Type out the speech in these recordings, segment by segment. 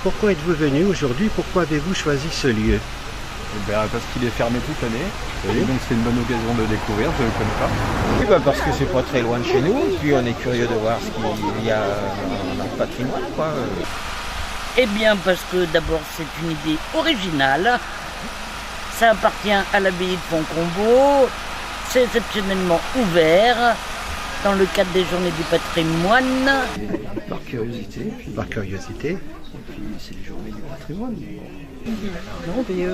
pourquoi êtes-vous venu aujourd'hui? Pourquoi avez-vous choisi ce lieu? Parce qu'il est fermé toute l'année, oui. Donc c'est une bonne occasion de découvrir, je ne le connais pas. Oui, parce que c'est pas très loin de chez nous, puis on est curieux de voir ce qu'il y a dans le patrimoine, quoi. Eh bien, parce que d'abord c'est une idée originale, ça appartient à l'abbaye de Fontcombault, c'est exceptionnellement ouvert dans le cadre des journées du patrimoine. Par curiosité, Par curiosité. et puis c'est les journées du patrimoine. Non, mais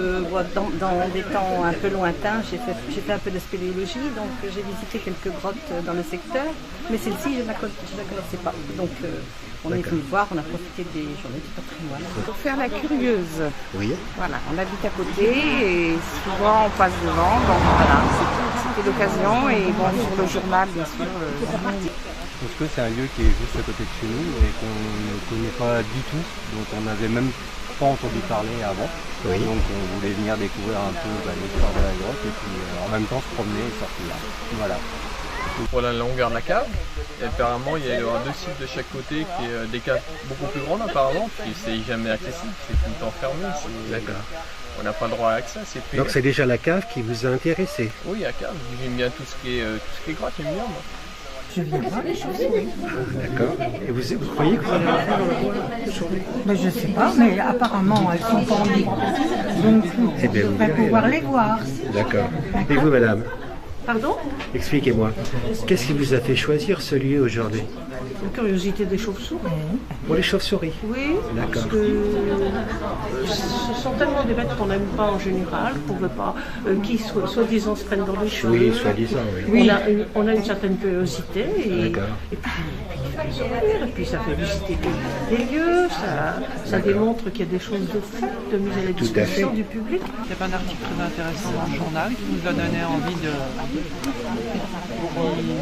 dans des temps un peu lointains, j'ai fait un peu de spéléologie, donc j'ai visité quelques grottes dans le secteur, mais celle-ci, je ne la connaissais pas. Donc on est venu voir, on a profité des journées du patrimoine. Pour faire la curieuse. Oui. Voilà, on habite à côté et souvent on passe devant, donc voilà, c'était l'occasion et bon, sur le journal, bien sûr. Parce que c'est un lieu qui est juste à côté de chez nous et qu'on ne connaît pas du tout, donc on n'avait même pas entendu parler avant. Oui. Donc on voulait venir découvrir un peu l'histoire de la grotte et puis en même temps se promener et sortir. Voilà. Pour la longueur de la cave, et apparemment il y a deux sites de chaque côté qui est des caves beaucoup plus grandes apparemment, puis c'est jamais accessible, c'est tout le temps fermé. D'accord. On n'a pas le droit à l'accès, c'est payant. Donc c'est déjà la cave qui vous a intéressé? Oui, la cave, j'aime bien tout ce qui est grotte, j'aime bien moi. Je viens voir les chauves-souris. D'accord. Et vous croyez que vous allez rentrer dans la journée? Ben, je ne sais pas, mais apparemment elles sont pas en libre. Donc Eh bien, je vous devrais verrez, pouvoir alors. les voir. D'accord. Et vous, madame? Pardon? Expliquez-moi. Qu'est-ce qui vous a fait choisir ce lieu aujourd'hui? La curiosité des chauves-souris. Pour les chauves-souris? Oui, D'accord. parce que ce sont tellement des bêtes qu'on n'aime pas en général, qu'on ne veut pas, qui soi-disant se prennent dans les cheveux. Oui, soi-disant, oui. On a une certaine curiosité et puis il fait sourire, et puis ça fait visiter des lieux, ça démontre qu'il y a des choses de fait, de mise à la disposition du public. Il y avait un article très intéressant dans le journal qui nous a donné envie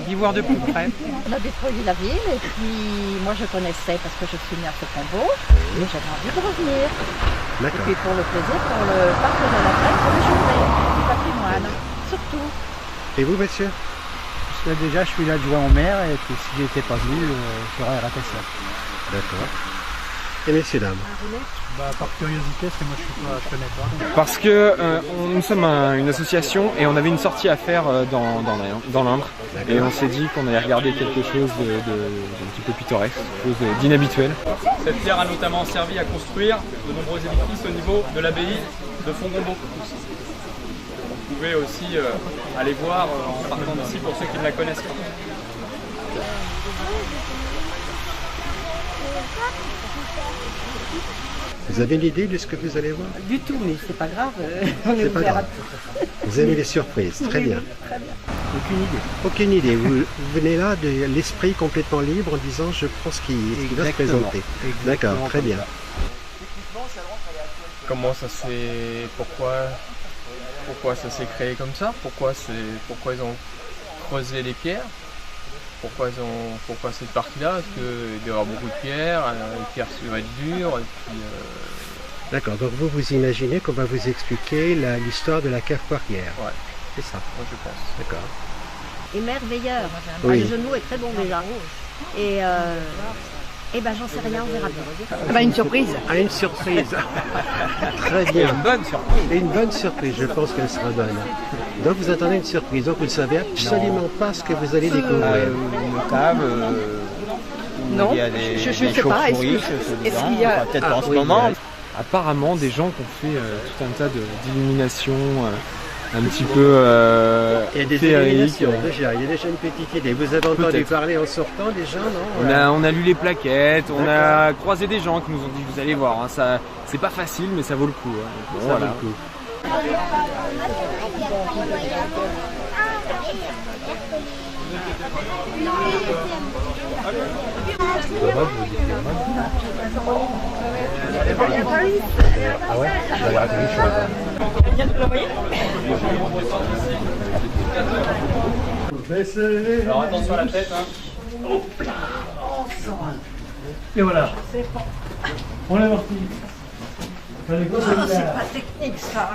d'y voir de plus près. On a détruit la ville et puis moi je connaissais parce que je suis née à Fontcombault et j'avais envie de revenir. Et puis pour le plaisir, pour le parc de la Plaine, pour les journées du patrimoine, surtout. Et vous, monsieur? Parce que déjà, je suis l'adjoint au maire et que si j'étais pas venu, j'aurais raté ça. D'accord. Et messieurs, dames? Par curiosité, parce que moi je connais pas. Parce que nous sommes une association et on avait une sortie à faire dans l'Indre. Et on s'est dit qu'on allait regarder quelque chose d'un petit peu pittoresque, quelque chose d'inhabituel. Cette pierre a notamment servi à construire de nombreux édifices au niveau de l'abbaye de Fontcombault. Vous pouvez aussi aller voir en partant d'ici pour ceux qui ne la connaissent pas. Vous avez une idée de ce que vous allez voir? Du tout, mais c'est pas grave. On est C'est pas ouvert grave. Vous aimez les surprises, très bien. Très bien. Aucune idée. Aucune idée. Vous venez là de l'esprit complètement libre en disant je prends ce qui va se présenter. D'accord, très bien. Comment ça s'est... Pourquoi ça s'est créé comme ça? Pourquoi ils ont creusé les pierres? Pourquoi cette partie-là? Parce qu'il doit y avoir beaucoup de pierres, les pierres doivent être dures, et puis... D'accord, donc vous imaginez qu'on va vous expliquer l'histoire de la cave Poirière. Ouais. C'est ça. Moi je pense. D'accord. Émerveilleur. Oui. Le jeu de mots est très bon déjà. Et ben j'en sais rien, on verra bien. Une surprise. Ah, une surprise. Très bien. Une bonne surprise. Et une bonne surprise, je pense qu'elle sera bonne. Donc vous attendez une surprise, donc vous ne savez absolument pas ce que vous allez découvrir. Une cave, Non, il y a des je sais pas. chauves-souris Est-ce qu'il y a... peut-être pas en ce moment. Apparemment, des gens qui ont fait tout un tas d'illuminations un petit peu Il y a des féeriques. illuminations, déjà, il y a déjà une petite idée. Vous avez entendu parler en sortant des gens, non? On a lu les plaquettes, on a croisé des gens qui nous ont dit vous allez voir, hein, ça c'est pas facile mais ça vaut le coup. Hein. Ça vaut le coup. Ah ouais? Vous avez raté quelque chose. Alors attention à la tête. Hein. Et voilà. On est parti. c'est pas technique ça.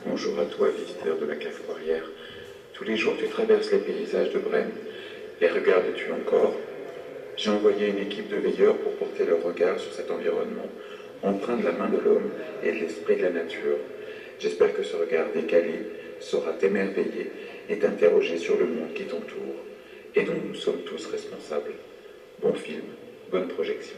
Bonjour à toi, visiteur de la cave poirière. Tous les jours, tu traverses les paysages de Brême. Les regardes-tu encore? J'ai envoyé une équipe de veilleurs pour porter leur regard sur cet environnement, empreint de la main de l'homme et de l'esprit de la nature. J'espère que ce regard décalé saura t'émerveiller et t'interroger sur le monde qui t'entoure et dont nous sommes tous responsables. Bon film, bonne projection.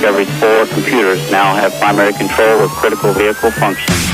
Discovery's 4 computers now have primary control of critical vehicle functions.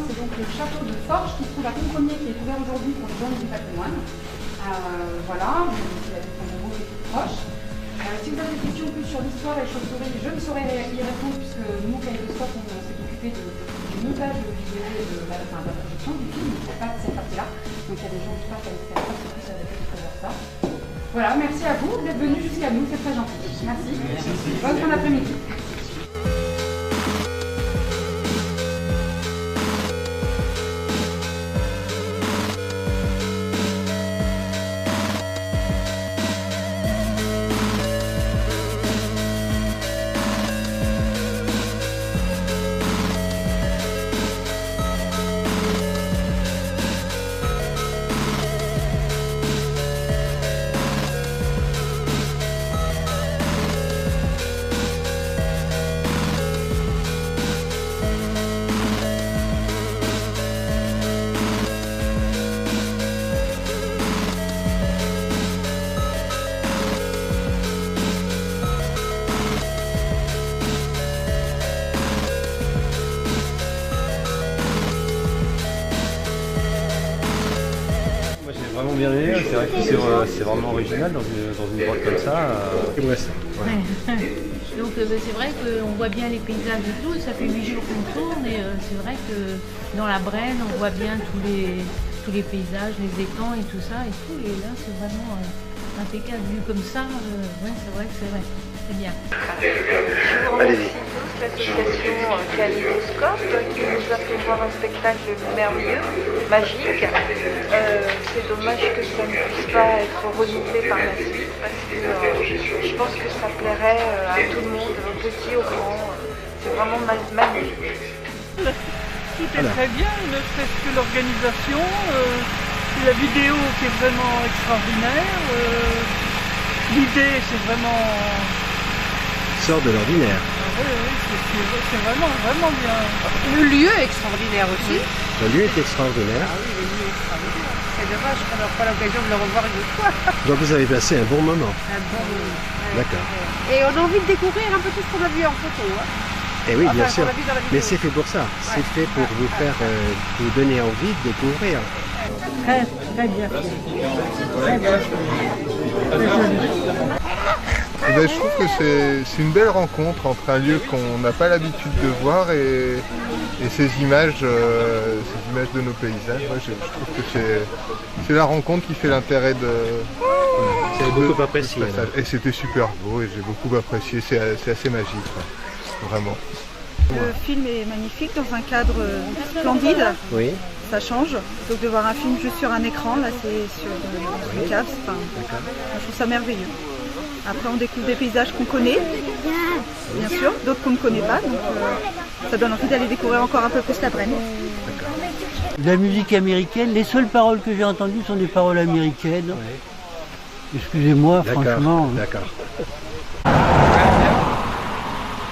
c'est donc le château de Forges qui se trouve à Conconnier, qui est ouvert aujourd'hui pour les journées du patrimoine. Voilà, c'est la ville de qui est toute proche. Si vous avez des questions plus sur l'histoire et les chauves-souris, je ne saurais y répondre puisque nous, Kaleidoscope, on s'est occupé du montage de vidéo et de la projection du film, mais pas de cette partie-là. Donc il y a des gens qui passent à l'extérieur, c'est plus avec eux de faire ça. Voilà, merci à vous d'être venus jusqu'à nous, c'est très gentil. Merci. Bonne fin d'après-midi. Bien aimé, c'est vrai que c'est vraiment original dans une grotte comme ça. Ouais. Donc c'est vrai qu'on voit bien les paysages et tout, ça fait 8 jours qu'on tourne et c'est vrai que dans la Brenne on voit bien tous les paysages, les étangs et tout ça et tout, et là c'est vraiment impeccable vu comme ça, ouais, c'est vrai que c'est bien. Je vous remercie tous l'association Kaleidoscope qui nous a fait voir un spectacle merveilleux, magique. C'est dommage que ça ne puisse pas être renouvelé par la suite parce que je pense que ça plairait à tout le monde, au petit, au grand. C'est vraiment magnifique. Tout est très bien, ne serait-ce que l'organisation, la vidéo qui est vraiment extraordinaire, l'idée c'est vraiment... Sort de l'ordinaire. Oui, c'est vraiment bien. Le lieu est extraordinaire aussi. Le lieu est extraordinaire. Ah oui, le lieu est extraordinaire. C'est dommage qu'on n'aura pas l'occasion de le revoir une autre fois. Donc vous avez passé un bon moment. Un bon moment. D'accord. Et on a envie de découvrir un peu tout ce qu'on a vu en photo. Hein. Et oui, bien enfin, sûr. Mais c'est fait pour ça. C'est fait pour vous faire, vous donner envie de découvrir. Très bien. Très bien. Eh ben, je trouve que c'est une belle rencontre entre un lieu qu'on n'a pas l'habitude de voir et ces images de nos paysages. Ouais, je trouve que c'est la rencontre qui fait l'intérêt de... C'est beaucoup apprécié. Et c'était super beau et j'ai beaucoup apprécié. C'est assez magique, ouais. Vraiment. Le film est magnifique dans un cadre splendide. Oui. Ça change. Plutôt que de voir un film juste sur un écran, là c'est sur une cave. Je trouve ça merveilleux. Après on découvre des paysages qu'on connaît, bien sûr, d'autres qu'on ne connaît pas. Donc ça donne envie d'aller découvrir encore un peu plus la Brenne. La musique américaine, les seules paroles que j'ai entendues sont des paroles américaines. Oui. Excusez-moi, franchement. D'accord.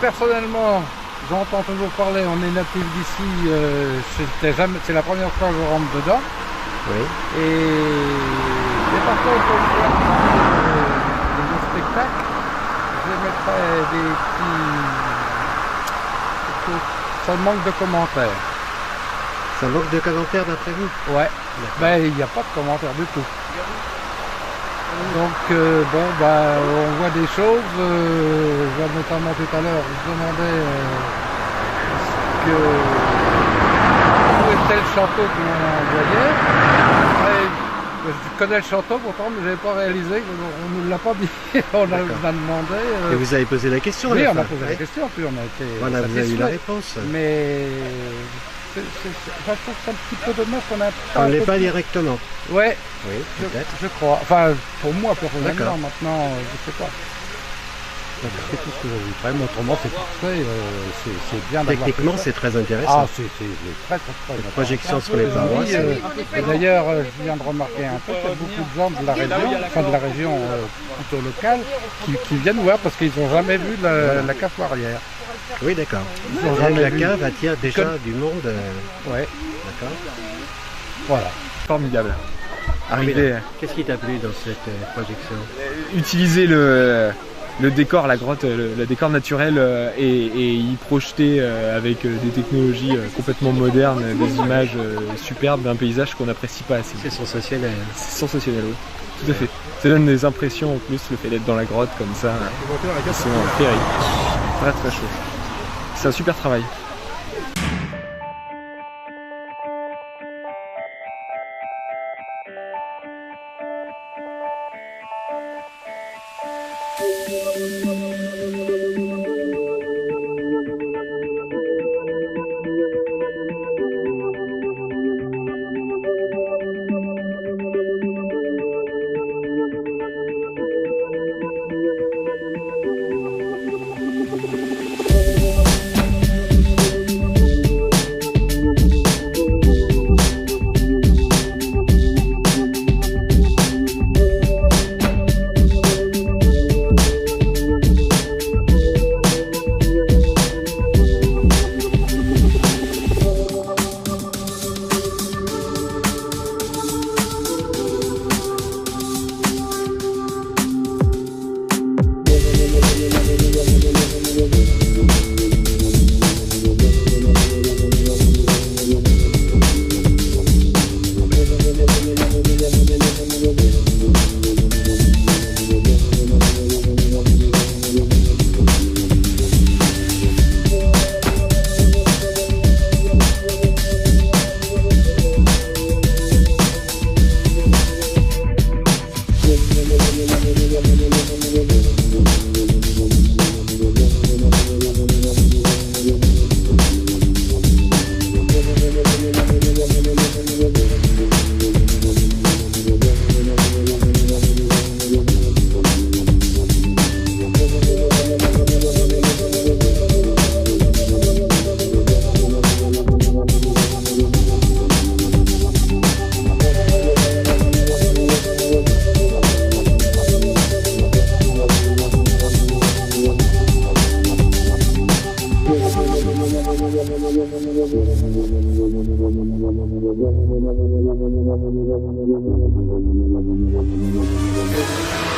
Personnellement, j'entends toujours parler, on est natif d'ici, c'est la première fois que je rentre dedans. Oui. Et par contre, pour le spectacle, je mettrais des petits... Ça manque de commentaires. Ça manque de commentaires d'après vous? Ouais. Ben, il n'y a pas de commentaires du tout. Donc bon, bah, on voit des choses, je vois notamment tout à l'heure, je demandais où était le château que l'on voyait. Je connais le château pourtant, mais je n'avais pas réalisé, on ne nous l'a pas dit, on a demandé. Et vous avez posé la question? Oui, on a posé la question, puis on a été... Voilà, vous avez eu la réponse. Mais... je trouve ça un petit peu dommage qu'on a... On ne l'est pas directement. Ouais, oui, peut-être. Je crois. Enfin, pour moi, personnellement, maintenant, je sais pas. C'est tout ce que j'ai vu. Après, mais autrement, c'est parfait. C'est bien d'avoir... Techniquement, c'est très intéressant. Ah, c'est très, très, très. La projection sur les paroisses. D'ailleurs, je viens de remarquer un peu qu'il y a beaucoup de gens de la région, enfin de la région plutôt locale, qui viennent voir parce qu'ils n'ont jamais vu la cave poirière. Oui, d'accord. La cave attire déjà du monde. Ouais. D'accord. Voilà. Formidable. Arrivé. Qu'est-ce qui t'a plu dans cette projection? Utiliser le le décor, la grotte, le décor naturel et y projeter avec des technologies complètement modernes, des images superbes d'un paysage qu'on n'apprécie pas assez. C'est sensationnel. C'est sensationnel, oui. Tout à fait. Ça donne des impressions en plus, le fait d'être dans la grotte comme ça. Ils sont féeriques. Très très chaud. C'est un super travail. Thank you.